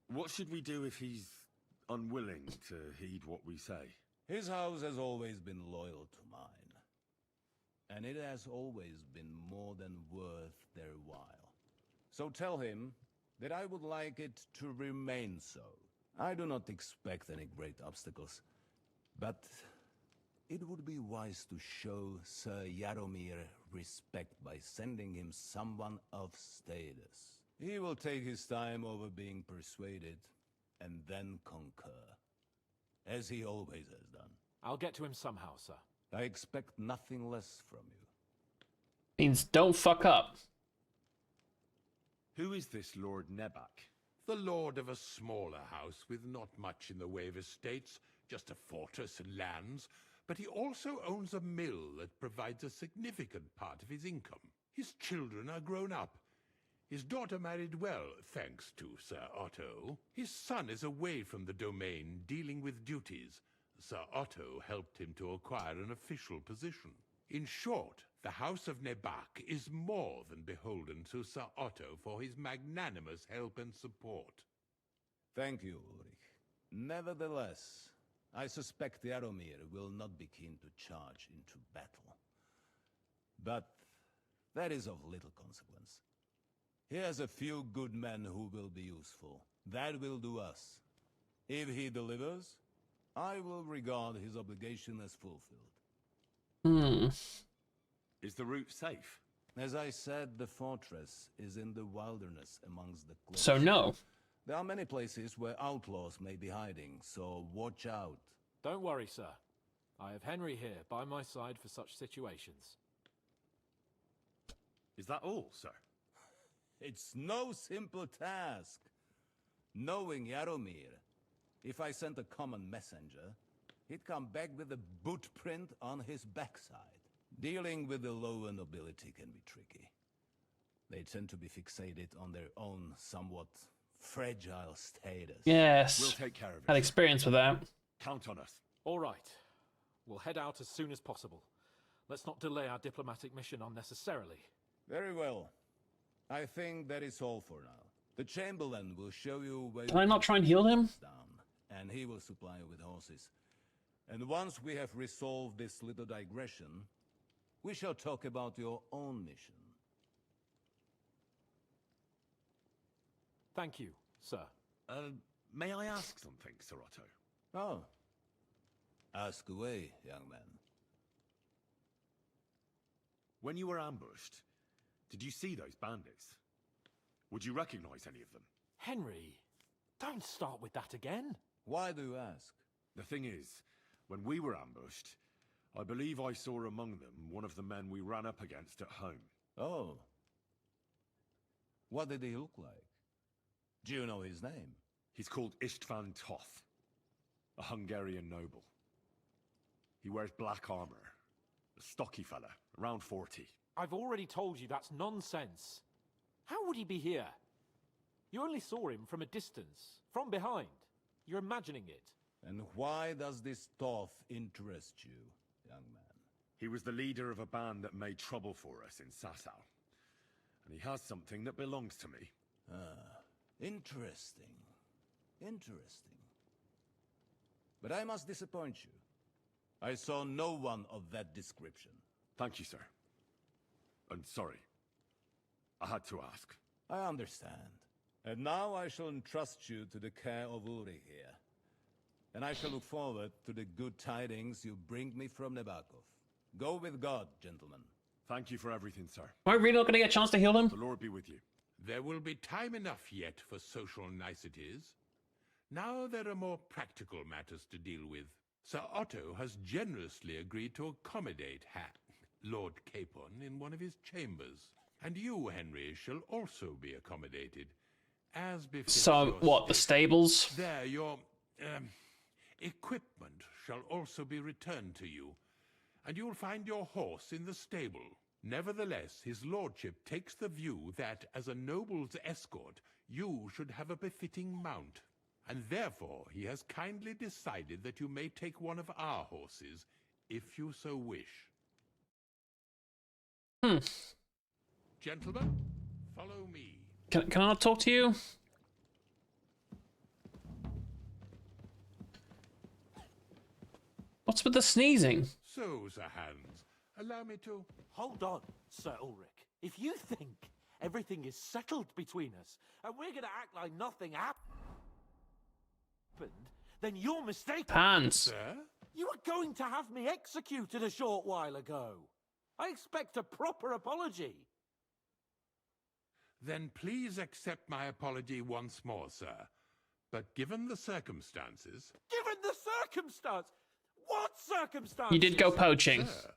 What should we do if he's unwilling to heed what we say? His house has always been loyal to mine. And it has always been more than worth their while. So tell him that I would like it to remain so. I do not expect any great obstacles, but it would be wise to show Sir Jaromir respect by sending him someone of status. He will take his time over being persuaded, and then concur, as he always has done. I'll get to him somehow, sir. I expect nothing less from you. Means don't fuck up. Who is this Lord Nebak? The lord of a smaller house with not much in the way of estates, just a fortress and lands, but he also owns a mill that provides a significant part of his income. His children are grown up. His daughter married well, thanks to Sir Otto. His son is away from the domain, dealing with duties. Sir Otto helped him to acquire an official position. In short, the House of Nebak is more than beholden to Sir Otto for his magnanimous help and support. Thank you, Ulrich. Nevertheless, I suspect Jaromir will not be keen to charge into battle. But that is of little consequence. He has a few good men who will be useful. That will do us. If he delivers, I will regard his obligation as fulfilled. Is the route safe? As I said, the fortress is in the wilderness amongst the cliffs. So no. There are many places where outlaws may be hiding, so watch out. Don't worry, sir. I have Henry here by my side for such situations. Is that all, sir? It's no simple task. Knowing Jaromir, if I sent a common messenger, he'd come back with a boot print on his backside. Dealing with the lower nobility can be tricky. They tend to be fixated on their own somewhat fragile status. Yes. We'll take care of it. Had experience with that. Count on us. All right. We'll head out as soon as possible. Let's not delay our diplomatic mission unnecessarily. Very well. I think that is all for now. The Chamberlain will show you where... Can I not try and heal him? ...down, and he will supply you with horses. And once we have resolved this little digression, we shall talk about your own mission. Thank you, sir. May I ask something, Sir Otto? Oh. Ask away, young man. When you were ambushed, did you see those bandits? Would you recognize any of them? Henry, don't start with that again. Why do you ask? The thing is, when we were ambushed, I believe I saw among them one of the men we ran up against at home. Oh. What did he look like? Do you know his name? He's called Istvan Toth, a Hungarian noble. He wears black armor, a stocky fella, around 40. I've already told you that's nonsense. How would he be here? You only saw him from a distance, from behind. You're imagining it. And why does this Toth interest you, young man? He was the leader of a band that made trouble for us in Sasau. And he has something that belongs to me. Ah, interesting. Interesting. But I must disappoint you. I saw no one of that description. Thank you, sir. And sorry. I had to ask. I understand. And now I shall entrust you to the care of Uri here. And I shall look forward to the good tidings you bring me from Nebakov. Go with God, gentlemen. Thank you for everything, sir. Am I really not going to get a chance to heal them? The Lord be with you. There will be time enough yet for social niceties. Now there are more practical matters to deal with. Sir Otto has generously agreed to accommodate Lord Capon in one of his chambers. And you, Henry, shall also be accommodated. As befits So, your what, the state. stables? There, your equipment shall also be returned to you, and you'll find your horse in the stable. Nevertheless, his lordship takes the view that, as a noble's escort, you should have a befitting mount, and therefore he has kindly decided that you may take one of our horses, if you so wish. Gentlemen, follow me. Can I not talk to you? What's with the sneezing? So, Sir Hans, allow me to... Hold on, Sir Ulrich. If you think everything is settled between us, and we're gonna act like nothing happened, then you're mistaken. Hans. Sir? You were going to have me executed a short while ago. I expect a proper apology. Then please accept my apology once more, sir. But given the circumstances... Given the circumstance? What circumstances? You did go poaching. Sir,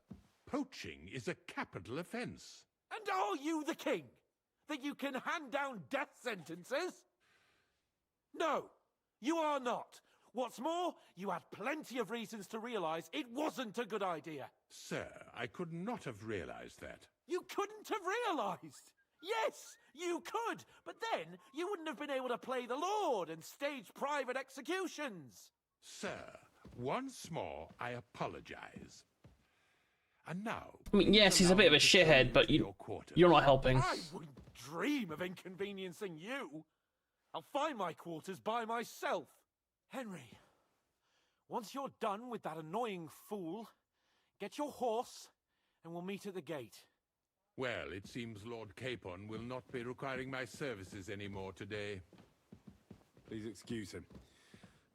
poaching is a capital offense. And are you the king? That you can hand down death sentences? No, you are not. What's more, you had plenty of reasons to realize it wasn't a good idea. Sir, I could not have realized that. You couldn't have realized. Yes, you could, but then you wouldn't have been able to play the Lord and stage private executions. Sir, once more, I apologize. And now... I mean, yes, he's a bit of a shithead, but you're not helping. I wouldn't dream of inconveniencing you. I'll find my quarters by myself. Henry, once you're done with that annoying fool, get your horse and we'll meet at the gate. Well, it seems Lord Capon will not be requiring my services anymore today. Please excuse him.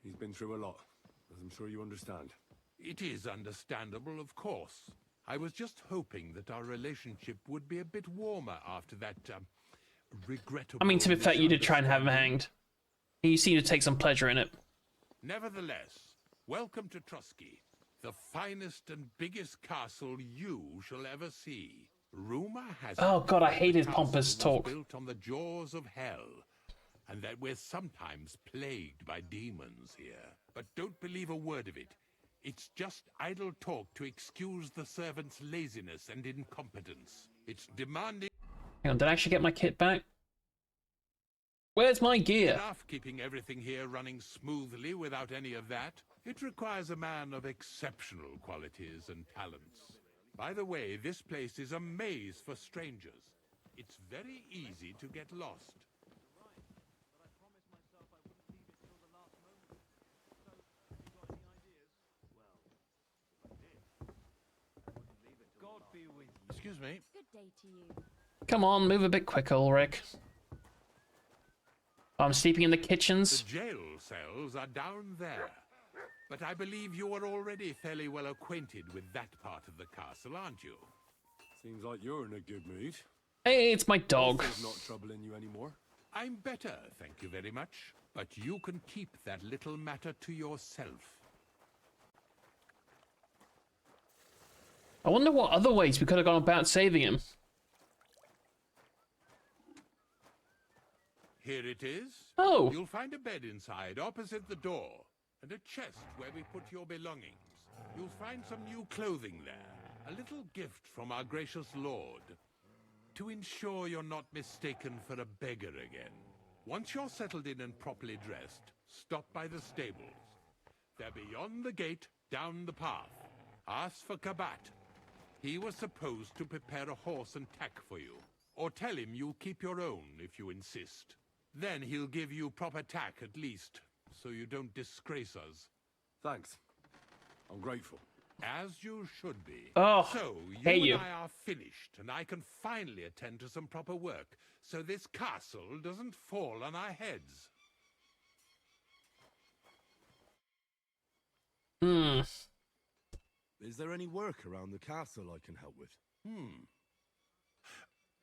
He's been through a lot, as I'm sure you understand. It is understandable, of course. I was just hoping that our relationship would be a bit warmer after that, regrettable... I mean, to be fair, you did try and have him hanged. You seem to take some pleasure in it. Nevertheless, welcome to Trusky, the finest and biggest castle you shall ever see. Rumor has Oh it god, I that hate the his pompous castle was talk. built on the jaws of hell, and that we're sometimes plagued by demons here. But don't believe a word of it. It's just idle talk to excuse the servants' laziness and incompetence. It's demanding Hang on, did I actually get my kit back? Where's my gear? enough keeping everything here running smoothly without any of that. It requires a man of exceptional qualities and talents. By the way, this place is a maze for strangers. It's very easy to get lost. Excuse me. Good day to you. Come on, move a bit quicker, Ulrich. I'm sleeping in the The kitchens. jail cells are down there. But I believe you are already fairly well acquainted with that part of the castle, aren't you? Seems like you're in a good mood. Hey, it's my dog. He's not troubling you anymore. I'm better, thank you very much. But you can keep that little matter to yourself. I wonder what other ways we could have gone about saving him. Here it is. Oh. You'll find a bed inside, opposite the door, and a chest where we put your belongings. You'll find some new clothing there, a little gift from our gracious lord, to ensure you're not mistaken for a beggar again. Once you're settled in and properly dressed, stop by the stables. They're beyond the gate, down the path. Ask for Kabat. He was supposed to prepare a horse and tack for you. Or tell him you'll keep your own if you insist. Then he'll give you proper tack at least, so you don't disgrace us. Thanks. I'm grateful. As you should be. Oh, so, hey, you you. and I are finished, and I can finally attend to some proper work, so this castle doesn't fall on our heads. Is there any work around the castle I can help with?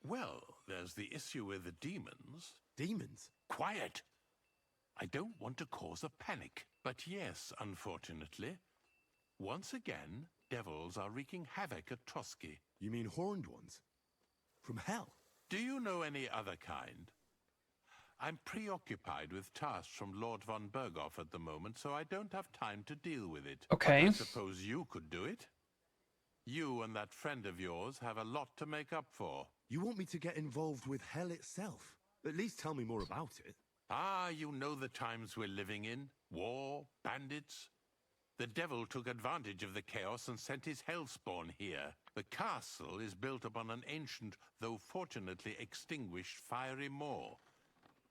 Well, there's the issue with the demons. Demons? Quiet! I don't want to cause a panic, but yes, unfortunately. Once again, devils are wreaking havoc at Trusky. You mean horned ones? From hell? Do you know any other kind? I'm preoccupied with tasks from Lord von Berghoff at the moment, so I don't have time to deal with it. Okay. But I suppose you could do it. You and that friend of yours have a lot to make up for. You want me to get involved with hell itself? At least tell me more about it. Ah, you know the times we're living in. War, bandits. The devil took advantage of the chaos and sent his hellspawn here. The castle is built upon an ancient, though fortunately extinguished, fiery moor.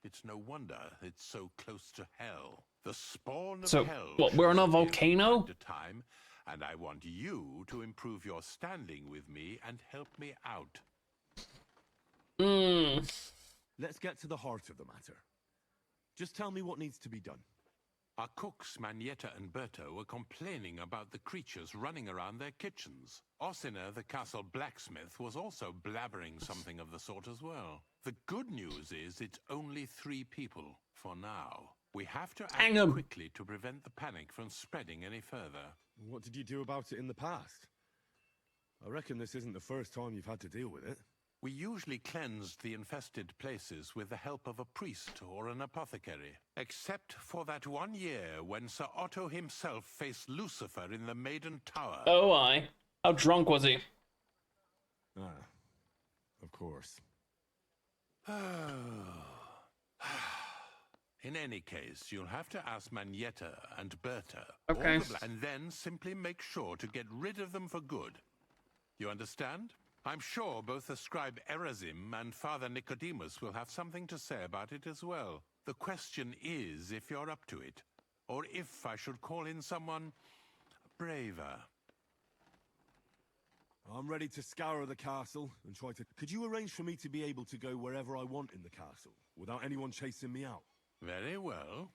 It's no wonder it's so close to hell. The spawn of So, hell what, we're on a shows appear volcano? from time to time, and I want you to improve your standing with me and help me out. Let's get to the heart of the matter. Just tell me what needs to be done. Our cooks, Manietta and Berto, were complaining about the creatures running around their kitchens. Ossiner, the castle blacksmith, was also blabbering something of the sort as well. The good news is it's only 3 people, for now. We have to Hang act 'em. quickly to prevent the panic from spreading any further. What did you do about it in the past? I reckon this isn't the first time you've had to deal with it. We usually cleansed the infested places with the help of a priest or an apothecary. Except for that one year when Sir Otto himself faced Lucifer in the Maiden Tower. Oh, aye. How drunk was he? Ah, of course. In any case, you'll have to ask Manietta and Berta. Okay. And then simply make sure to get rid of them for good. You understand? I'm sure both the scribe Erazim and Father Nicodemus will have something to say about it as well. The question is if you're up to it, or if I should call in someone braver. I'm ready to scour the castle and try to... Could you arrange for me to be able to go wherever I want in the castle, without anyone chasing me out? Very well.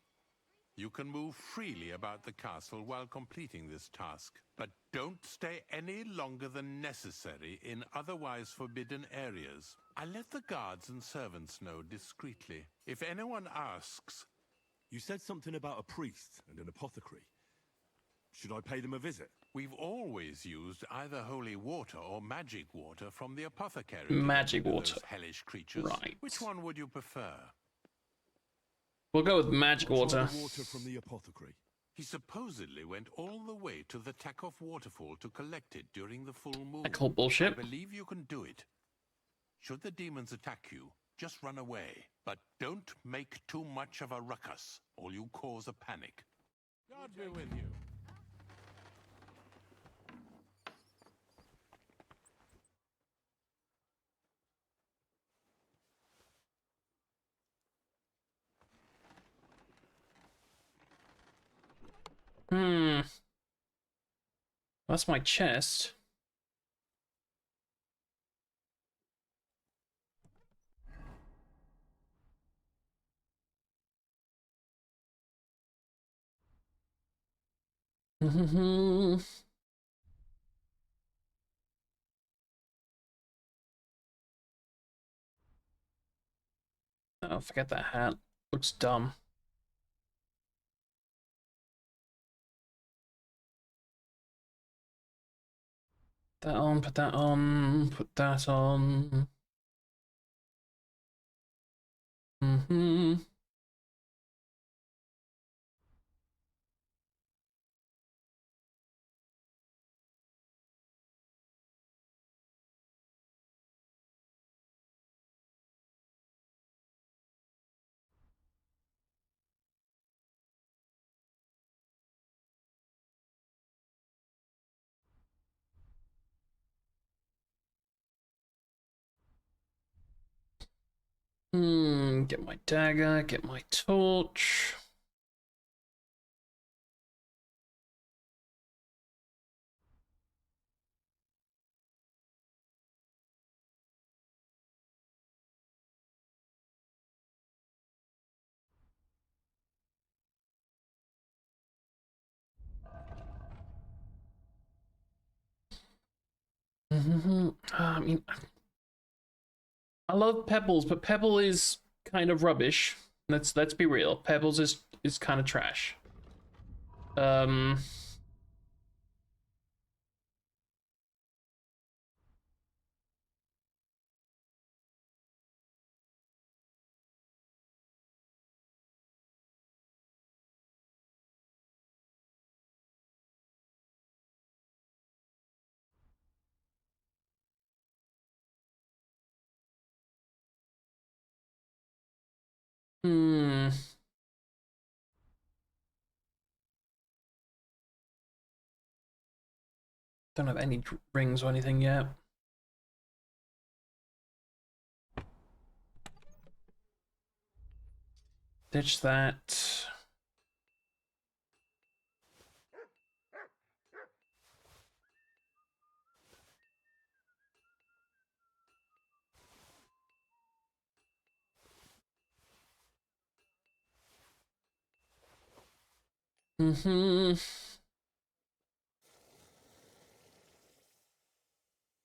You can move freely about the castle while completing this task, but don't stay any longer than necessary in otherwise forbidden areas. I'll let the guards and servants know discreetly. If anyone asks... You said something about a priest and an apothecary. Should I pay them a visit? We've always used either holy water or magic water from the apothecary. Magic to get rid of water. those hellish creatures. Right. Which one would you prefer? We'll go with magic I'll try water. the water from the apothecary. He supposedly went all the way to the Takov waterfall to collect it during the full moon. I call bullshit. I believe you can do it. Should the demons attack you, just run away. But don't make too much of a ruckus, or you'll cause a panic. God be with you. That's my chest. Oh, forget that hat. Looks dumb. That on, put that on, put that on. Get my dagger, get my torch. I mean, I love Pebbles, but Pebble is kind of rubbish. Let's be real. Pebbles is kind of trash. Don't have any rings or anything yet. Ditch that. Mm-hmm.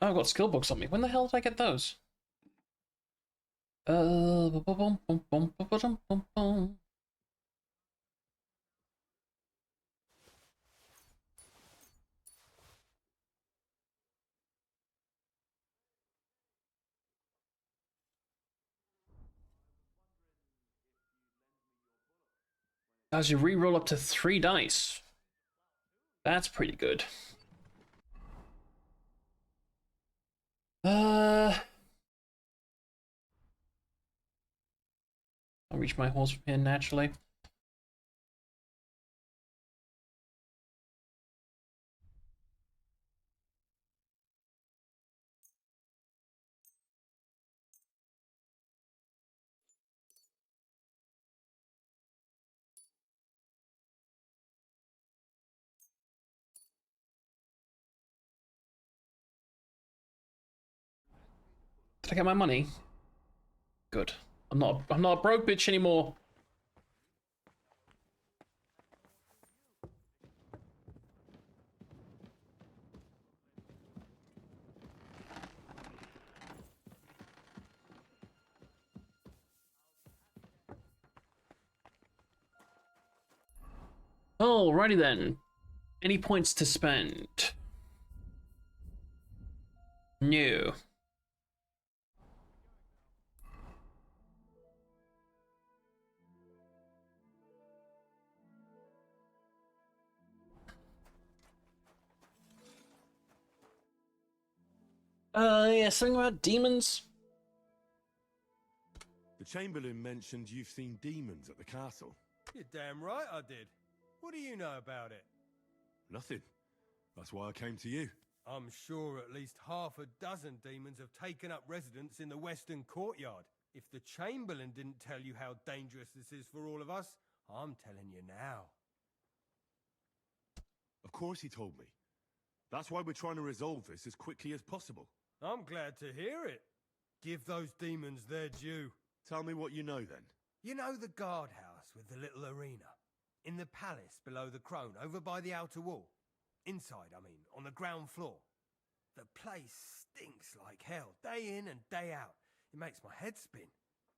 Oh, I've got skill books on me. When the hell did I get those? Bum, bum, bum, bum, bum, bum, bum. As you re-roll up to 3 dice. That's pretty good. I'll reach my horse from here naturally. Did I get my money? Good. I'm not a broke bitch anymore. Alrighty then. Any points to spend? No. Yeah, something about demons? The Chamberlain mentioned you've seen demons at the castle. You're damn right I did. What do you know about it? Nothing. That's why I came to you. I'm sure at least half a dozen demons have taken up residence in the western courtyard. If the Chamberlain didn't tell you how dangerous this is for all of us, I'm telling you now. Of course he told me. That's why we're trying to resolve this as quickly as possible. I'm glad to hear it. Give those demons their due. Tell me what you know then. You know the guardhouse with the little arena? In the palace below the Crone, over by the outer wall? Inside, I mean, on the ground floor. The place stinks like hell, day in and day out. It makes my head spin.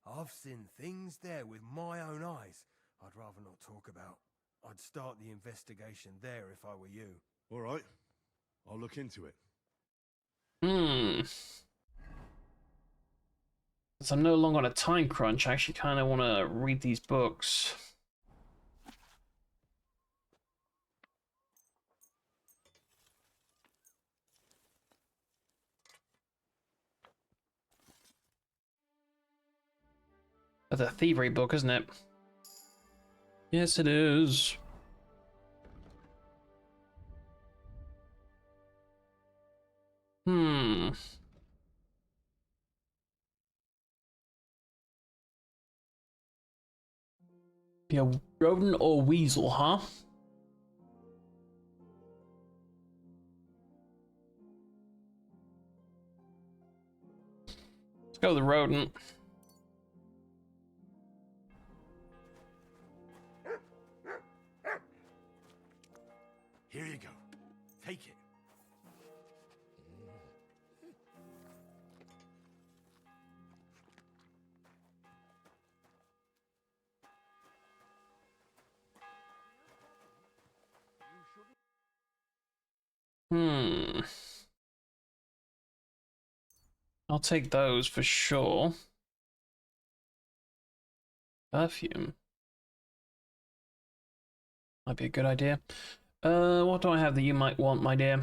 I've seen things there with my own eyes I'd rather not talk about. I'd start the investigation there if I were you. All right. I'll look into it. As I'm no longer on a time crunch, I actually kind of want to read these books. That's a thievery book, isn't it? Yes, it is. Be a rodent or weasel, huh? Let's go with the rodent. Here you go. Take it. I'll take those for sure. Perfume. Might be a good idea. What do I have that you might want, my dear?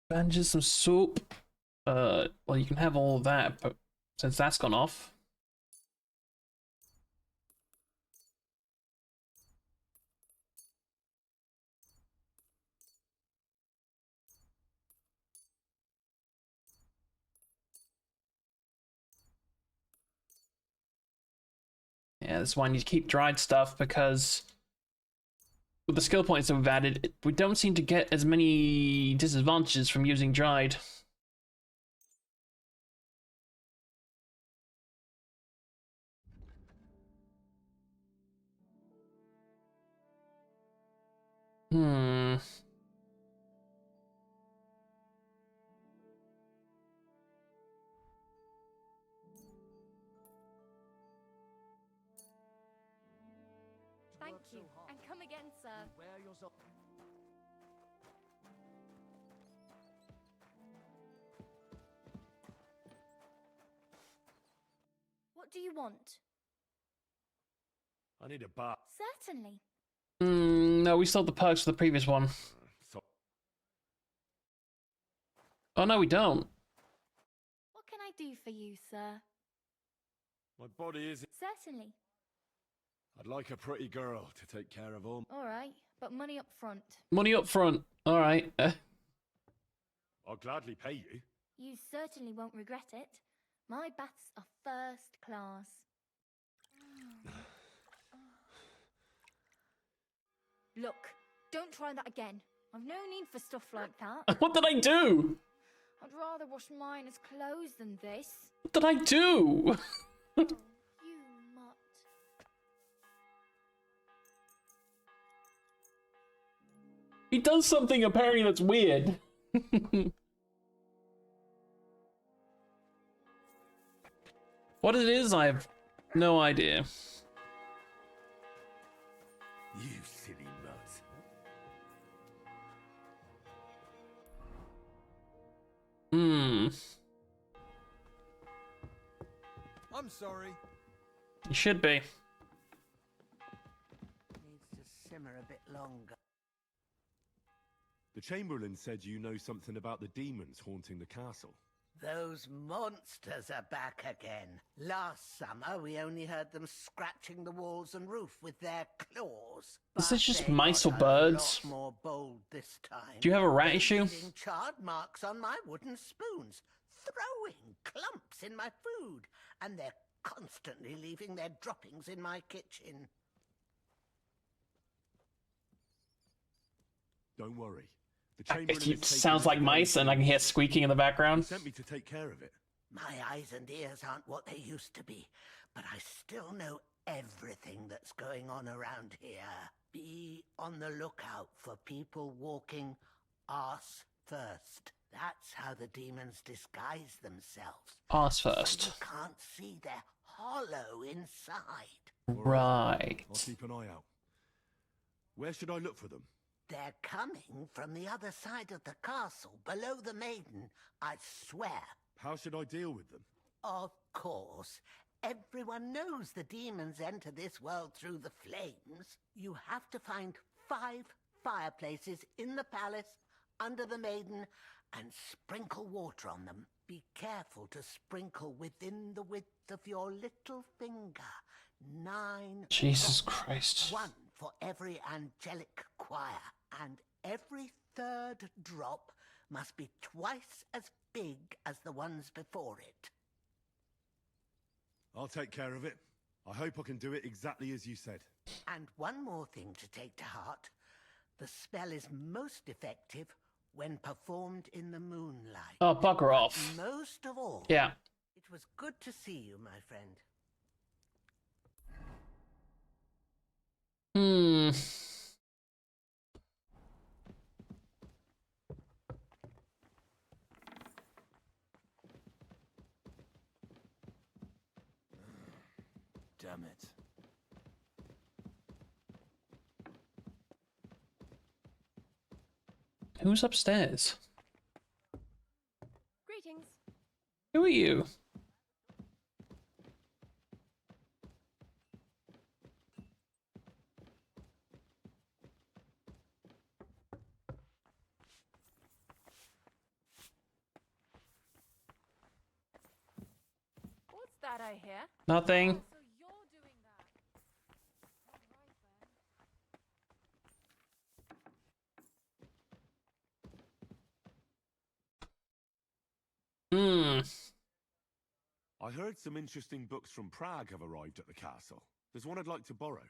Bandages, some soap. Well, you can have all of that, but since that's gone off. That's why I need to keep dried stuff, because with the skill points that we've added, we don't seem to get as many disadvantages from using dried. Hmm. Thank you, and come again, sir. What do you want? I need a bath. Certainly. No, we still have the perks for the previous one. So Oh, no, we don't. What can I do for you, sir? my body is. Certainly. I'd like a pretty girl to take care of all. All right, but money up front. Money up front. All right. I'll gladly pay you. You certainly won't regret it. My baths are first class. Look, don't try that again. I've no need for stuff like that. What did I do? I'd rather wash mine as clothes than this. What did I do? Oh, you mutt. He does something apparently that's weird. What it is, I have no idea. You silly nut. Hmm. I'm sorry. You should be. Needs to simmer a bit longer. The Chamberlain said you know something about the demons haunting the castle. Those monsters are back again. Last summer, we only heard them scratching the walls and roof with their claws. Is But this just they mice or got birds? A lot more bold this time. Do you have a rat They're issue? leaving charred marks on my wooden spoons, throwing clumps in my food, and they're constantly leaving their droppings in my kitchen. Don't worry. The Chamberlain It is taking sounds this like very mice, and I can hear seriously. squeaking in the He background. sent me to take care of it. My eyes and ears aren't what they used to be, but I still know everything that's going on around here. Be on the lookout for people walking arse first. That's how the demons disguise themselves. Arse So first. you can't see they're hollow inside. Right. I'll keep an eye out. Where should I look for them? They're coming from the other side of the castle, below the maiden, I swear. How should I deal with them? Of course. Everyone knows the demons enter this world through the flames. You have to find 5 fireplaces in the palace, under the maiden, and sprinkle water on them. Be careful to sprinkle within the width of your little finger. 9 Jesus drops. Christ. 1 for every angelic choir, and every 3rd drop must be twice as big as the ones before it. I'll take care of it. I hope I can do it exactly as you said. And one more thing to take to heart. The spell is most effective when performed in the moonlight. Oh, bugger off. Most of all, Yeah. it was good to see you, my friend. Hmm. Damn it. Who's upstairs? Greetings. Who are you? What's that I hear? Nothing. Oh, so you're doing that. All right then. Hmm. I heard some interesting books from Prague have arrived at the castle. There's one I'd like to borrow.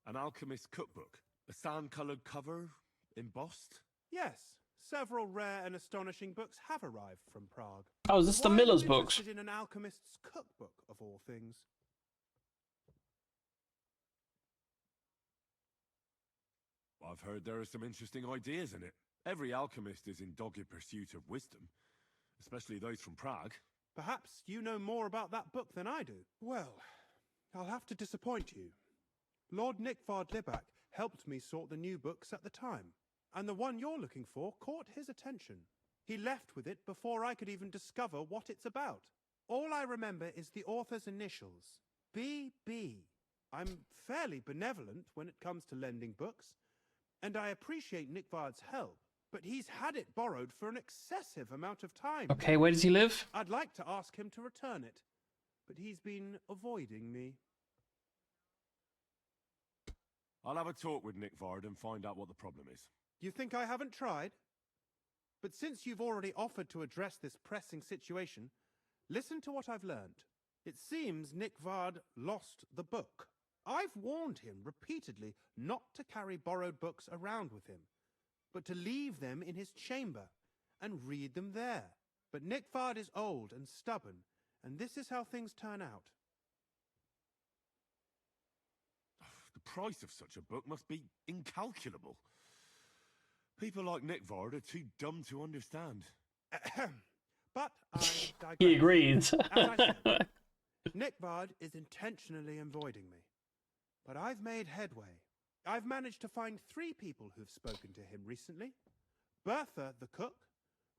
An alchemist's cookbook. A sand-coloured cover, embossed. Yes, several rare and astonishing books have arrived from Prague. Oh, is this the Why are you Miller's books? interested in an alchemist's cookbook, of all things? I've heard there are some interesting ideas in it. Every alchemist is in dogged pursuit of wisdom, especially those from Prague. Perhaps you know more about that book than I do. Well, I'll have to disappoint you. Lord Nickvard Libak helped me sort the new books at the time, and the one you're looking for caught his attention. He left with it before I could even discover what it's about. All I remember is the author's initials, B.B. I'm fairly benevolent when it comes to lending books, and I appreciate Nickvard's help, but he's had it borrowed for an excessive amount of time. Okay, where does he live? I'd like to ask him to return it, but he's been avoiding me. I'll have a talk with Nickvard and find out what the problem is. You think I haven't tried? But since you've already offered to address this pressing situation, listen to what I've learned. It seems Nickvard lost the book. I've warned him repeatedly not to carry borrowed books around with him, but to leave them in his chamber and read them there. But Nickvard is old and stubborn, and this is how things turn out. The price of such a book must be incalculable. People like Nickvard are too dumb to understand. But I digress. He agrees. As I said, Nickvard is intentionally avoiding me. But I've made headway. I've managed to find 3 people who've spoken to him recently. Bertha, the cook,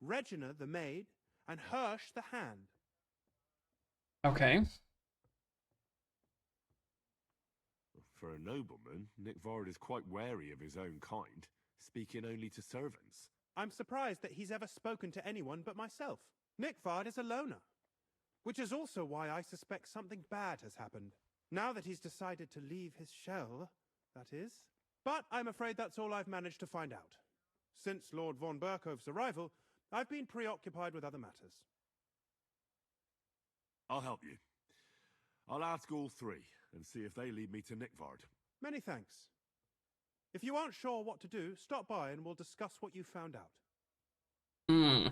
Regina, the maid, and Hirsch, the hand. Okay. For a nobleman, Nickvard is quite wary of his own kind, speaking only to servants. I'm surprised that he's ever spoken to anyone but myself. Nickvard is a loner, which is also why I suspect something bad has happened. Now that he's decided to leave his shell, that is. But I'm afraid that's all I've managed to find out. Since Lord von Berkove's arrival, I've been preoccupied with other matters. I'll help you. I'll ask all 3 and see if they lead me to Nickvard. Many thanks. If you aren't sure what to do, stop by and we'll discuss what you found out. Hmm.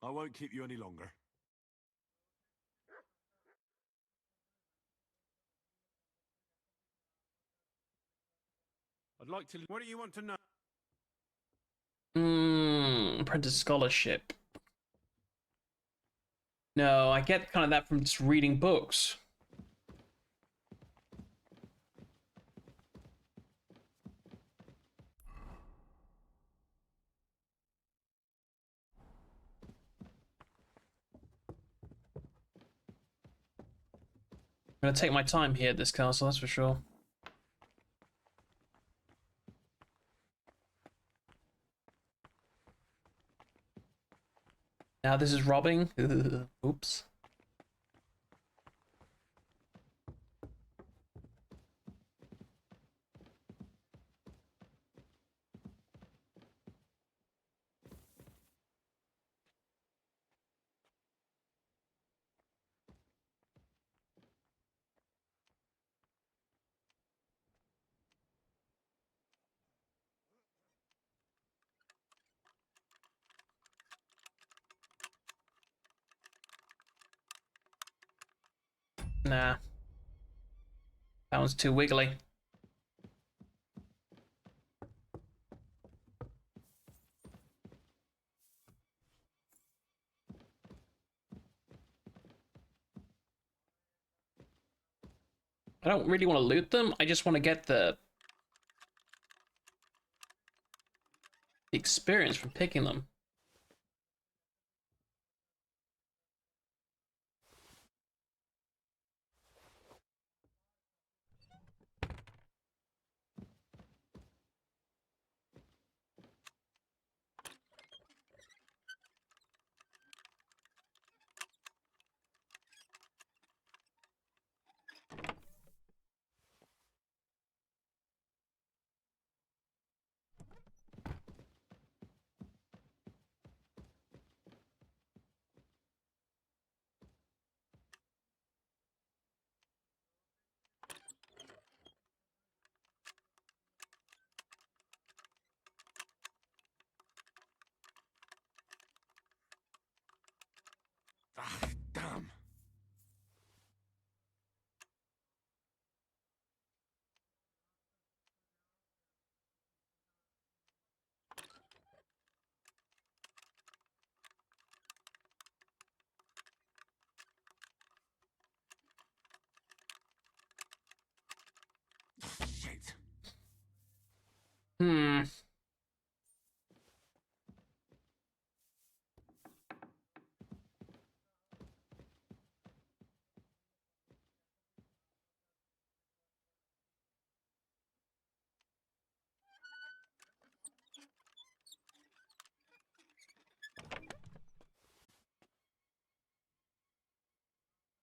I won't keep you any longer. I'd like to... What do you want to know? Apprentice scholarship. No, I get kind of that from just reading books. I'm gonna take my time here at this castle, that's for sure. Now this is robbing. Oops. Nah. That one's too wiggly. I don't really want to loot them. I just want to get the experience from picking them.